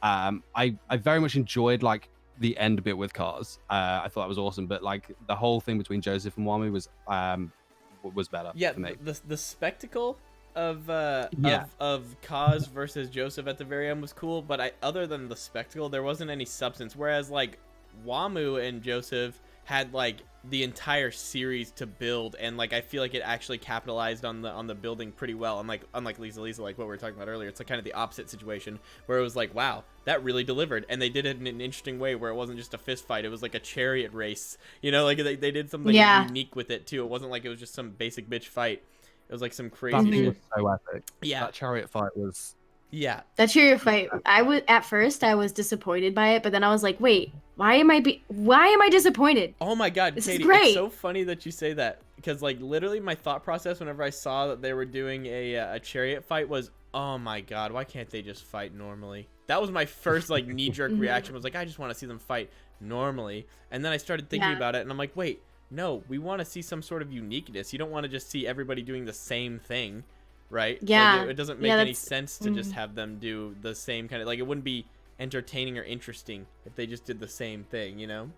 B: I very much enjoyed like the end bit with Cars. I thought that was awesome, but like the whole thing between Joseph and Wamu was better for me.
A: The spectacle of Kaz versus Joseph at the very end was cool, but other than the spectacle, there wasn't any substance. Whereas like Wamu and Joseph had like the entire series to build, and like I feel like it actually capitalized on the building pretty well. Unlike Lisa, like what we were talking about earlier, it's like kind of the opposite situation where it was like, wow, that really delivered, and they did it in an interesting way where it wasn't just a fist fight, it was like a chariot race. You know, like they did something unique with it too. It wasn't like it was just some basic bitch fight. It was like some crazy.
B: That thing was so epic.
A: Yeah,
B: that chariot fight was.
A: Yeah,
C: that chariot fight. At first I was disappointed by it, but then I was like, wait, why am I disappointed?
A: Oh my god,
C: this
A: Katie,
C: is great.
A: It's so funny that you say that, because like literally my thought process whenever I saw that they were doing a chariot fight was, oh my god, why can't they just fight normally? That was my first like knee-jerk reaction, was like, I just want to see them fight normally. And then I started thinking about it, and I'm like, wait, no, we want to see some sort of uniqueness. You don't want to just see everybody doing the same thing, right?
C: Yeah.
A: Like, it doesn't make any sense to just have them do the same kind of, like, it wouldn't be entertaining or interesting if they just did the same thing, you know?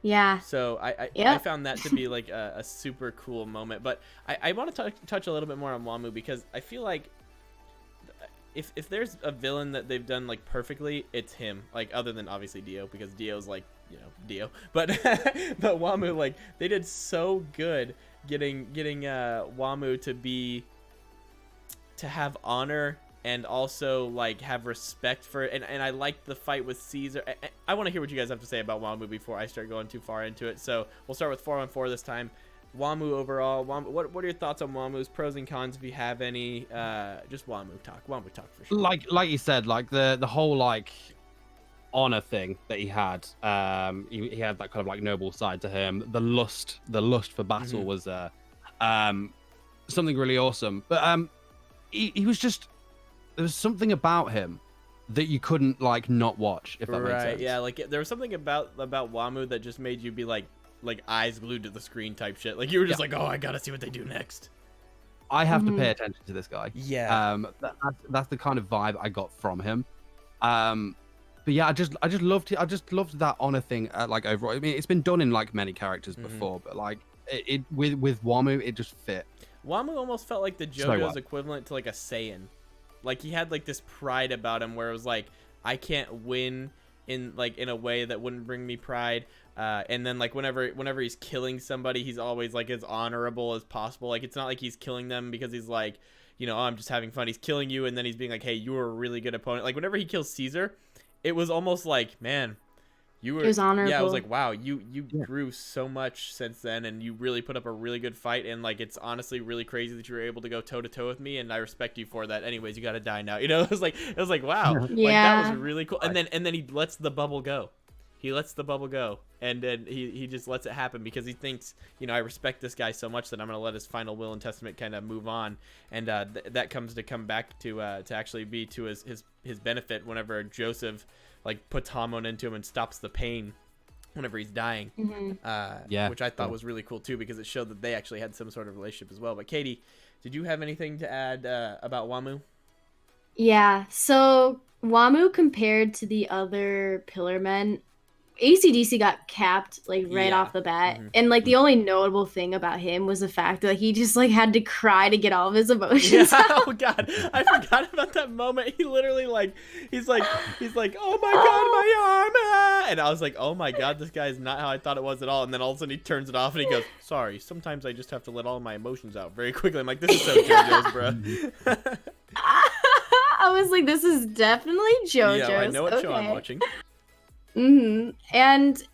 C: Yeah.
A: So I found that to be like a super cool moment. But I want to touch a little bit more on Wamu, because I feel like if there's a villain that they've done like perfectly, it's him. Like, other than obviously Dio, because Dio's like, you know, Dio. But but Wamu, like, they did so good getting Wamu to have honor and also like have respect for it. And I liked the fight with Caesar. I want to hear what you guys have to say about Wamu before I start going too far into it. So we'll start with 414 this time. Wamu overall, what are your thoughts on Wamu's pros and cons, if you have any? Just Wamu talk for sure.
B: Like you said, like the whole like honor thing that he had. He had that kind of like noble side to him. The lust for battle was something really awesome. But he was just, there was something about him that you couldn't like not watch, if that makes sense.
A: Yeah, like there was something about Wamu that just made you be like eyes glued to the screen type shit. Like you were just like, oh, I gotta see what they do next.
B: I have to pay attention to this guy.
A: Yeah.
B: That's the kind of vibe I got from him. But yeah, I just loved that honor thing. Like overall, I mean, it's been done in like many characters before, but like it with Wamu, it just fit.
A: Wamu almost felt like the Jojo's equivalent to like a Saiyan. Like he had like this pride about him where it was like, I can't win in a way that wouldn't bring me pride. And then like whenever he's killing somebody, he's always like as honorable as possible. Like it's not like he's killing them because he's like, you know, oh, I'm just having fun. He's killing you, and then he's being like, hey, you were a really good opponent. Like whenever he kills Caesar, it was almost like, man, you were.
C: It was honorable.
A: Yeah, I was like, wow, you grew so much since then, and you really put up a really good fight. And like, it's honestly really crazy that you were able to go toe to toe with me, and I respect you for that. Anyways, you gotta die now. You know, it was like, wow, like that was really cool. And then he lets the bubble go. He lets the bubble go, and then he just lets it happen because he thinks, you know, I respect this guy so much that I'm gonna let his final will and testament kind of move on, and that come back to actually be to his benefit whenever Joseph like puts hormone into him and stops the pain. whenever he's dying.
B: Yeah,
A: which I thought was really cool too, because it showed that they actually had some sort of relationship as well. But Katie, did you have anything to add about Wamu?
C: Yeah, so Wamu compared to the other Pillar Men, AC/DC got capped like right
A: Yeah.
C: off the bat, and like the only notable thing about him was the fact that he just like had to cry to get all of his emotions
A: Yeah.
C: out.
A: Oh god, I forgot about that moment. He literally he's like, oh my god, my arm! Ah! And I was like, oh my god, this guy is not how I thought it was at all. And then all of a sudden he turns it off and he goes, sorry, sometimes I just have to let all my emotions out very quickly. I'm like, this is so Jojo's, bro.
C: I was like, this is definitely Jojo's.
A: Yeah, I know what show I'm watching.
C: And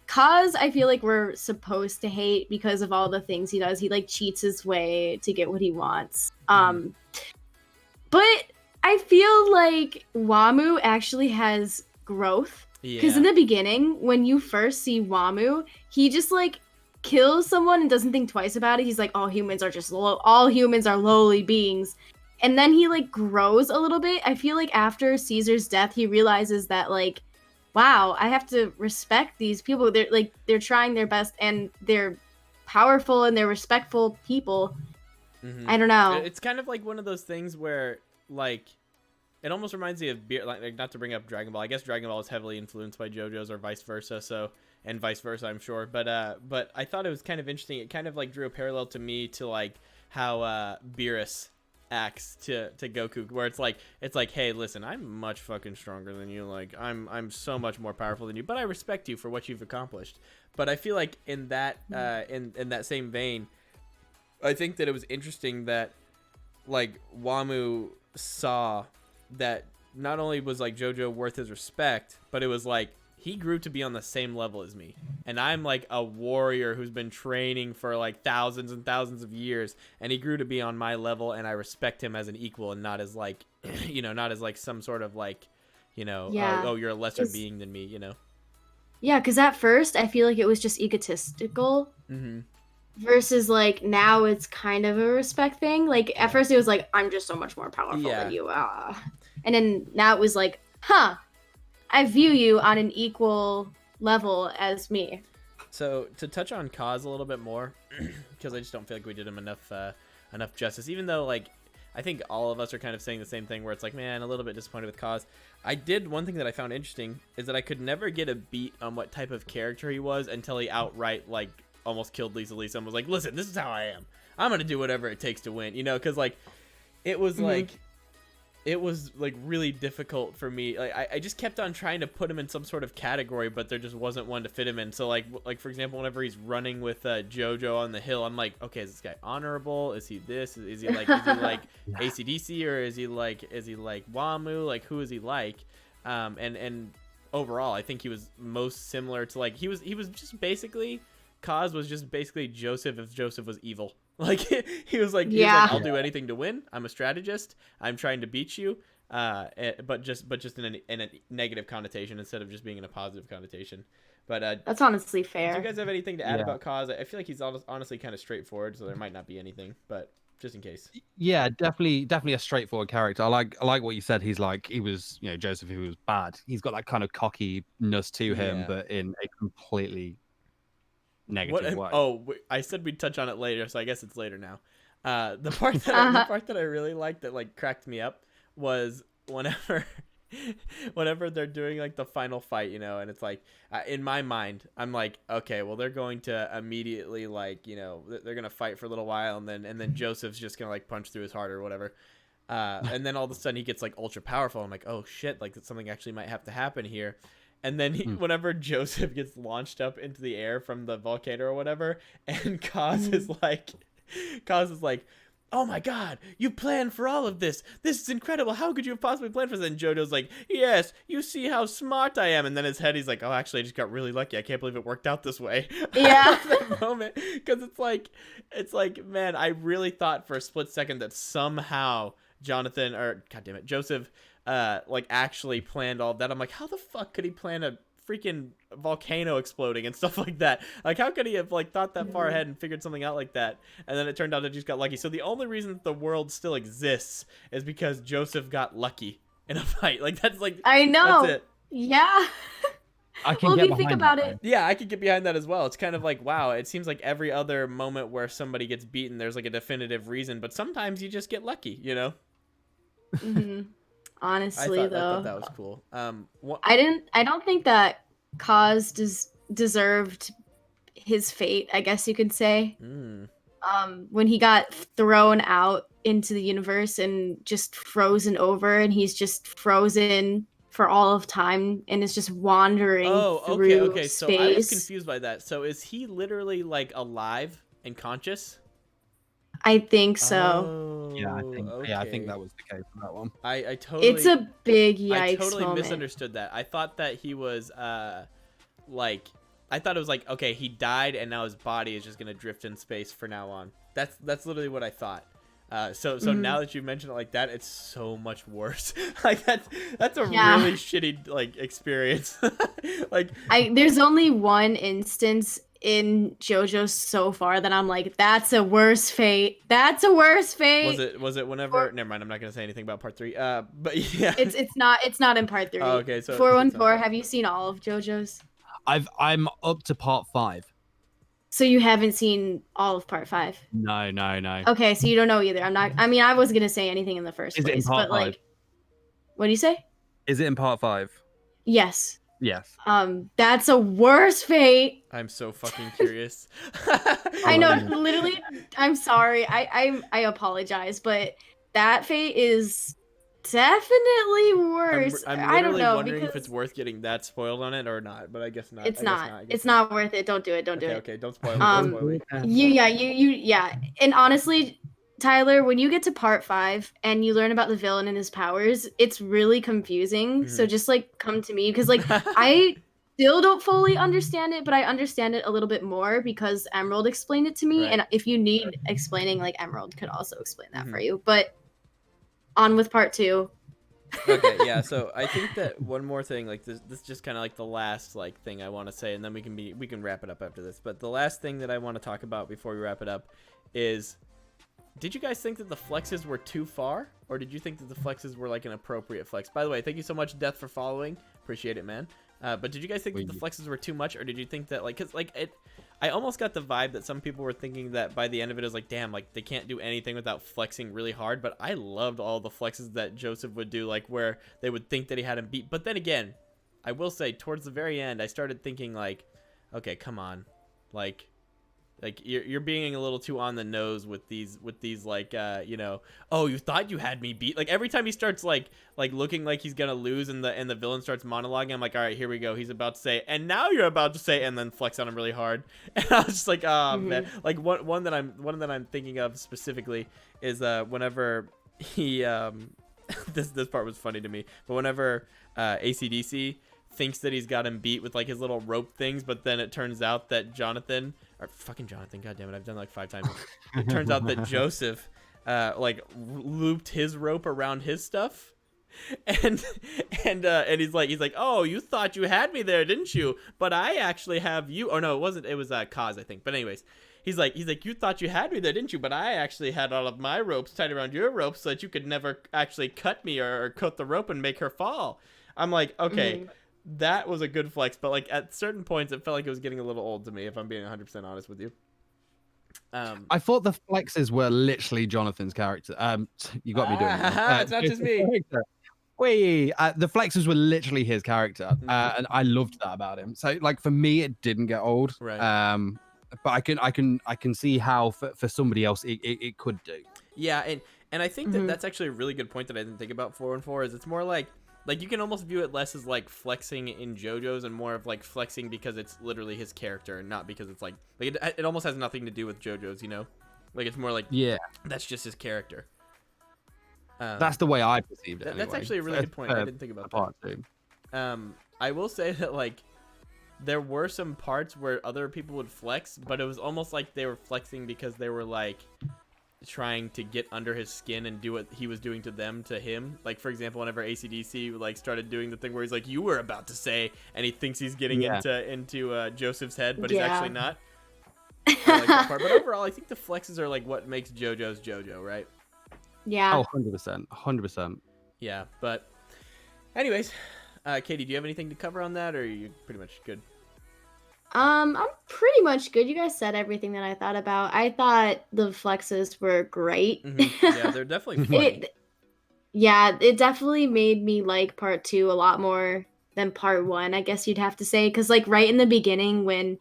C: Kaz, I feel like we're supposed to hate because of all the things he does. He like cheats his way to get what he wants. But I feel like Wamu actually has growth. Because in the beginning, when you first see Wamu, he just like kills someone and doesn't think twice about it. He's like, all humans are just all humans are lowly beings. And then he like grows a little bit. I feel like after Caesar's death, he realizes that like, wow, I have to respect these people. They're trying their best and they're powerful and they're respectful people. I don't know.
A: It's kind of like one of those things where like it almost reminds me of like not to bring up Dragon Ball. I guess Dragon Ball is heavily influenced by JoJo's or vice versa. And vice versa, I'm sure. But I thought it was kind of interesting. It kind of like drew a parallel to me to like how Beerus acts to Goku, where it's like, hey, listen, I'm much fucking stronger than you. Like I'm so much more powerful than you, but I respect you for what you've accomplished. But I feel like in that in that same vein, I think that it was interesting that like Wamu saw that not only was like Jojo worth his respect, but it was like he grew to be on the same level as me. And I'm like a warrior who's been training for like thousands and thousands of years. And he grew to be on my level, and I respect him as an equal and not as like, not as like some sort of like, oh, you're a lesser being than me,
C: Yeah, because at first I feel like it was just egotistical. Versus like now it's kind of a respect thing. Like at first it was like, I'm just so much more powerful than you. And then now it was like, I view you on an equal level as me.
A: So to touch on Kaz a little bit more, because I just don't feel like we did him enough justice. Even though like I think all of us are kind of saying the same thing, where it's like, man, a little bit disappointed with Kaz. One thing that I found interesting is that I could never get a beat on what type of character he was until he outright like almost killed Lisa and was like, listen, this is how I am. I'm gonna do whatever it takes to win, because like it was like. It was like really difficult for me. Like I just kept on trying to put him in some sort of category, but there just wasn't one to fit him in. So like for example, whenever he's running with Jojo on the hill, I'm like, okay, is this guy honorable? Is he this? Is he like AC/DC, or is he like Wamu? Like who is he like? And overall, I think he was most similar to like he was just basically Kaz was just basically Joseph if Joseph was evil. Like he was like, I'll do anything to win. I'm a strategist. I'm trying to beat you, but just in a negative connotation instead of just being in a positive connotation. But
C: that's honestly fair.
A: Do you guys have anything to add about Kaz? I feel like he's honestly kind of straightforward, so there might not be anything, but just in case.
B: Yeah, definitely a straightforward character. I like what you said. He was Joseph, who was bad. He's got that kind of cockiness to him, but in a completely negative way.
A: Oh, I said we'd touch on it later, so I guess it's later now. The part that I really liked that like cracked me up was whenever they're doing like the final fight, and it's like in my mind I'm like, okay, well they're going to immediately like they're gonna fight for a little while, and then Joseph's just gonna like punch through his heart or whatever. And then all of a sudden he gets like ultra powerful. I'm like, oh shit, like something actually might have to happen here. And then whenever Joseph gets launched up into the air from the volcano or whatever, and Kaz is like, oh my god, you planned for all of this. This is incredible. How could you have possibly planned for this? And Jojo's like, yes, you see how smart I am. And then his head, he's like, oh, actually, I just got really lucky. I can't believe it worked out this way.
C: Yeah.
A: That moment, because it's like, man, I really thought for a split second that somehow Joseph like actually planned all that. I'm like, how the fuck could he plan a freaking volcano exploding and stuff like that? Like how could he have like thought that far ahead and figured something out like that? And then it turned out it just got lucky. So the only reason the world still exists is because Joseph got lucky in a fight. Like that's like,
C: I know.
A: that's it.
C: Yeah.
B: I can
C: Well,
B: get
C: if you think
B: behind
C: about
B: that,
C: it,
A: Yeah, I could get behind that as well. It's kind of like, wow, it seems like every other moment where somebody gets beaten, there's like a definitive reason, but sometimes you just get lucky, you know?
C: mhm.
A: I
C: Honestly,
A: thought
C: though,
A: that was cool. What?
C: I don't think that Kaz deserved his fate, I guess you could say.
A: Mm.
C: When he got thrown out into the universe and just frozen over, and he's just frozen for all of time and is just wandering
A: Oh,
C: through
A: okay. So I was
C: space.
A: confused by that. So is he literally like alive and conscious?
C: I think so.
B: yeah,
A: Oh,
B: I think
A: okay.
B: that was the case for that one.
A: I
C: It's
A: totally
C: a big
A: I
C: yikes
A: totally
C: moment.
A: misunderstood that. I thought that he was like I thought it was like, okay, he died and now his body is just gonna drift in space for now on. That's literally what I thought. So now that you mention it like that, it's so much worse. Like that's a
C: Yeah.
A: really shitty like experience. Like
C: There's only one instance in JoJo so far that I'm like, that's a worse fate. That's a worse fate.
A: was it whenever? Never mind. I'm not gonna say anything about part 3. But yeah.
C: It's not in part 3.
A: Oh, okay. So
C: 414, have you seen all of JoJo's?
B: I'm up to part 5.
C: So you haven't seen all of part 5?
B: No.
C: Okay, so you don't know either. I mean, I wasn't gonna say anything in the first
B: Is it in
C: place,
B: part
C: but
B: 5?
C: like, what do you say?
B: Is it in part 5?
C: Yes.
B: Yes.
C: That's a worse fate.
A: I'm so fucking curious.
C: I know, literally. I'm sorry. I apologize, but that fate is definitely worse.
A: I'm
C: I don't
A: literally
C: know
A: wondering
C: because
A: if it's worth getting that spoiled on it or not, but I guess not.
C: it's
A: I guess
C: not.
A: I guess
C: It's not worth it. Don't do it. Don't do
A: Okay,
C: it.
A: okay, don't spoil me.
C: Um,
A: Don't spoil me.
C: Yeah. And honestly, Tyler, when you get to part 5 and you learn about the villain and his powers, it's really confusing. So just like come to me because like I still don't fully understand it, but I understand it a little bit more because Emerald explained it to me.
A: Right.
C: And if you need explaining, like Emerald could also explain that for you. But on with part 2.
A: Okay, yeah. So I think that one more thing, like this is just kind of like the last like thing I want to say, and then we can wrap it up after this. But the last thing that I want to talk about before we wrap it up is, did you guys think that the flexes were too far, or did you think that the flexes were like an appropriate flex? By the way, thank you so much, Death, for following. Appreciate it, man. But did you guys think that the flexes were too much, or did you think that like, cause like I almost got the vibe that some people were thinking that by the end of it, it was like, damn, like they can't do anything without flexing really hard. But I loved all the flexes that Joseph would do, like where they would think that he had him beat. But then again, I will say towards the very end, I started thinking like, okay, come on, like you're being a little too on the nose with these like you know, oh, you thought you had me beat. Like every time he starts like looking like he's gonna lose and the villain starts monologuing, I'm like, all right, here we go, he's about to say, and now you're about to say, and then flex on him really hard. And I was just like, oh man. Like one that I'm thinking of specifically is whenever he this part was funny to me, but whenever AC/DC thinks that he's got him beat with like his little rope things, but then it turns out that Jonathan, god damn it, I've done it like 5 times. It turns out that Joseph like looped his rope around his stuff, and he's like, oh, you thought you had me there, didn't you? But I actually have you. Oh no, it wasn't. It was Kaz, I think. But anyways, he's like, you thought you had me there, didn't you? But I actually had all of my ropes tied around your rope so that you could never actually cut me or cut the rope and make her fall. I'm like, okay. That was a good flex, but like at certain points it felt like it was getting a little old to me, if I'm being 100% honest with you.
B: I thought the flexes were literally Jonathan's character. You got me doing that.
A: It's not just me.
B: The flexes were literally his character, and I loved that about him. So like for me, it didn't get old.
A: Right.
B: But I can see how for somebody else it could do.
A: Yeah, and I think that that's actually a really good point that I didn't think about 414 is it's more like you can almost view it less as like flexing in JoJo's and more of like flexing because it's literally his character and not because it's like it almost has nothing to do with JoJo's, you know? Like it's more like, yeah, that's just his character.
B: That's the way I perceived it.
A: That's
B: anyway.
A: actually a really good point. I didn't think about that. I will say that like there were some parts where other people would flex, but it was almost like they were flexing because they were like trying to get under his skin and do what he was doing to them to him. Like for example, whenever AC/DC like started doing the thing where he's like, you were about to say, and he thinks he's getting into Joseph's head, but he's actually not. I like that part. But overall, I think the flexes are like what makes JoJo's JoJo, right?
C: Yeah.
B: Oh, 100%. 100%.
A: Yeah, but anyways, Katie, do you have anything to cover on that, or are you pretty much good?
C: I'm pretty much good. You guys said everything that I thought about. I thought the flexes were great.
A: Yeah, they're definitely funny.
C: It definitely made me like part 2 a lot more than part 1, I guess you'd have to say, because like right in the beginning when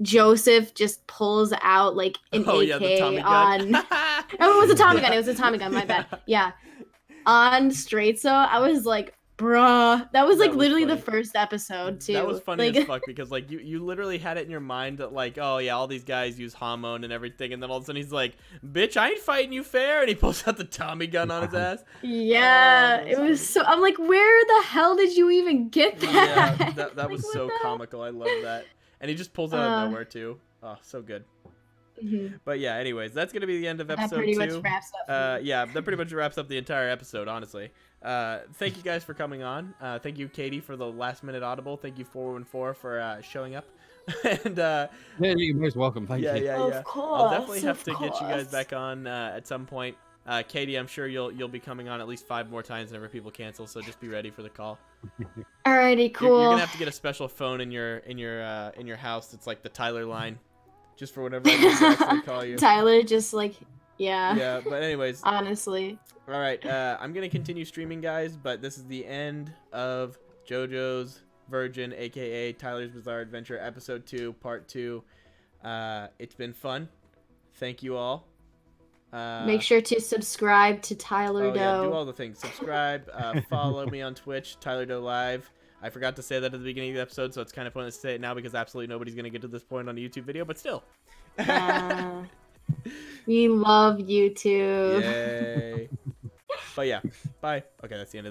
C: Joseph just pulls out like an AK
A: the Tommy
C: on
A: gun.
C: oh, it was a Tommy gun. It was a Tommy gun. My bad. Yeah, on Straight So, I was like, bruh, that was like literally
A: funny.
C: the first episode too.
A: That was funny
C: like,
A: as fuck because like you literally had it in your mind that like, oh yeah, all these guys use hormone and everything, and then all of a sudden he's like, bitch, I ain't fighting you fair, and he pulls out the Tommy gun on his ass.
C: Yeah, it was so. I'm like, where the hell did you even get that?
A: Yeah, that
C: Like,
A: was
C: what
A: so
C: the-
A: comical. I love that, and he just pulls it out of nowhere too. Oh, so good.
C: Mhm.
A: But yeah, anyways, that's gonna be the end of episode
C: That pretty
A: 2.
C: much wraps up.
A: Yeah, that pretty much wraps up the entire episode, honestly. Thank you guys for coming on. Thank you, Katie, for the last minute audible. Thank you, 414, for showing up. And
B: Yeah, you're most welcome. Thank you.
A: yeah.
C: Of course.
A: I'll definitely have to
C: of
A: get you guys
C: course.
A: back on at some point. Katie, I'm sure you'll be coming on at least 5 more times whenever people cancel. So just be ready for the call.
C: Alrighty, cool.
A: You're gonna have to get a special phone in your house. That's like the Tyler line, just for whenever I need to actually call you.
C: Tyler, just like, yeah.
A: Yeah, but anyways.
C: Honestly.
A: All right, I'm gonna continue streaming, guys, but this is the end of JoJo's Virgin, aka Tyler's Bizarre Adventure, Episode 2, Part 2. It's been fun. Thank you all.
C: Make sure to subscribe to Tyler
A: Oh, yeah, do
C: Doe.
A: all the things. Subscribe, follow me on Twitch, Tyler Doe Live. I forgot to say that at the beginning of the episode, so it's kind of pointless to say it now because absolutely nobody's gonna get to this point on a YouTube video, but still.
C: We love YouTube.
A: Yay. But yeah, bye. Okay, that's the end of the video.